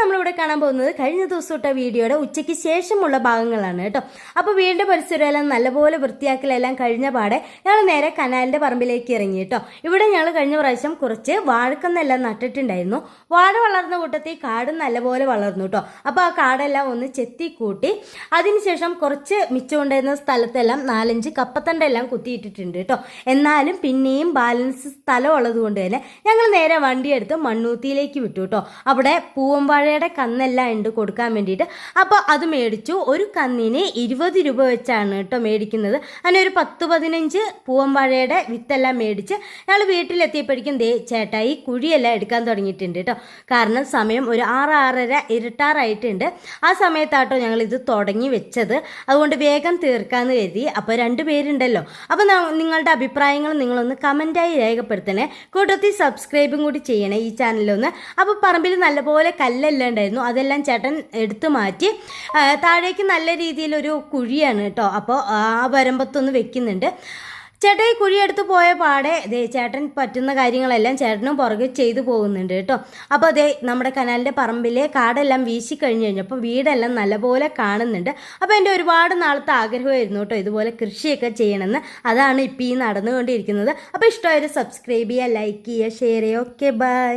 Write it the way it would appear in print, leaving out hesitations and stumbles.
നമ്മളിവിടെ കാണാൻ പോകുന്നത് കഴിഞ്ഞ ദിവസം ഇട്ട വീഡിയോയുടെ ഉച്ചയ്ക്ക് ശേഷമുള്ള ഭാഗങ്ങളാണ് കേട്ടോ. അപ്പോൾ വീടിൻ്റെ പരിസരമെല്ലാം നല്ലപോലെ വൃത്തിയാക്കലെല്ലാം കഴിഞ്ഞ പാടെ ഞങ്ങൾ നേരെ കനാലിൻ്റെ പറമ്പിലേക്ക് ഇറങ്ങി കേട്ടോ. ഇവിടെ ഞങ്ങൾ കഴിഞ്ഞ പ്രാവശ്യം കുറച്ച് വാഴക്കന്നെല്ലാം നട്ടിട്ടുണ്ടായിരുന്നു. വാഴ വളർന്ന കൂട്ടത്തിൽ കാടും നല്ലപോലെ വളർന്നു കേട്ടോ. അപ്പോൾ ആ കാടെല്ലാം ഒന്ന് ചെത്തി കൂട്ടി അതിനുശേഷം കുറച്ച് മിച്ചമുണ്ടായിരുന്ന സ്ഥലത്തെല്ലാം 4-5 കപ്പത്തണ്ടെല്ലാം കുത്തിയിട്ടിട്ടുണ്ട് കേട്ടോ. എന്നാലും പിന്നെയും ബാലൻസ് സ്ഥലം ഉള്ളത് കൊണ്ട് തന്നെ ഞങ്ങൾ നേരെ വണ്ടിയെടുത്ത് മണ്ണൂത്തിയിലേക്ക് വിട്ടു കേട്ടോ. അവിടെ പൂവമ്പാഴയുടെ കന്നെല്ലാം ഉണ്ട് കൊടുക്കാൻ വേണ്ടിയിട്ട്. അപ്പോൾ അത് മേടിച്ചു. ഒരു കന്നിന് 20 രൂപ വെച്ചാണ് കേട്ടോ മേടിക്കുന്നത്. അങ്ങനെ ഒരു 10-15 പൂവമ്പാഴയുടെ വിത്തെല്ലാം മേടിച്ച് ഞങ്ങൾ വീട്ടിലെത്തിയപ്പോഴേക്കും ചേട്ടായി കുഴിയെല്ലാം എടുക്കാൻ തുടങ്ങിയിട്ടുണ്ട് കേട്ടോ. കാരണം സമയം ഒരു 6-6:30 ഇരുട്ടാറായിട്ടുണ്ട്. ആ സമയത്താട്ടോ ഞങ്ങൾ ഇത് തുടങ്ങി വെച്ചത്. അതുകൊണ്ട് വേഗം തീർക്കാമെന്ന് കരുതി. അപ്പോൾ 2 പേരുണ്ടല്ലോ. അപ്പോൾ നിങ്ങളുടെ അഭിപ്രായങ്ങൾ നിങ്ങളൊന്ന് കമൻറ്റായി രേഖപ്പെടുത്തണേ. കൂട്ടത്തിൽ സബ്സ്ക്രൈബും കൂടി ചെയ്യണേ ഈ ചാനലൊന്ന്. അപ്പോൾ പറമ്പിൽ നല്ലപോലെ കല്ലെല്ലാം ഉണ്ടായിരുന്നു. അതെല്ലാം ചേട്ടൻ എടുത്തു മാറ്റി താഴേക്ക് നല്ല രീതിയിലൊരു കുഴിയാണ് കേട്ടോ. അപ്പോൾ ആ വരമ്പത്തൊന്ന് വെക്കുന്നുണ്ട്. ചേട്ടൻ ഈ കുഴിയെടുത്ത് പോയ പാടെ ചേട്ടൻ പറ്റുന്ന കാര്യങ്ങളെല്ലാം ചേട്ടനും പുറകെ ചെയ്തു പോകുന്നുണ്ട് കേട്ടോ. അപ്പോൾ നമ്മുടെ കനാലിൻ്റെ പറമ്പിലെ കാടെല്ലാം വീശി കഴിഞ്ഞ് കഴിഞ്ഞപ്പോൾ വീടെല്ലാം നല്ലപോലെ കാണുന്നുണ്ട്. അപ്പോൾ എൻ്റെ ഒരുപാട് നാളത്തെ ആഗ്രഹമായിരുന്നു കേട്ടോ ഇതുപോലെ കൃഷിയൊക്കെ ചെയ്യണമെന്ന്. അതാണ് ഇപ്പോൾ ഈ നടന്നുകൊണ്ടിരിക്കുന്നത്. അപ്പോൾ ഇഷ്ടമായൊരു സബ്സ്ക്രൈബ് ചെയ്യുക, ലൈക്ക് ചെയ്യുക, ഷെയർ ചെയ്യുക. Okay, by.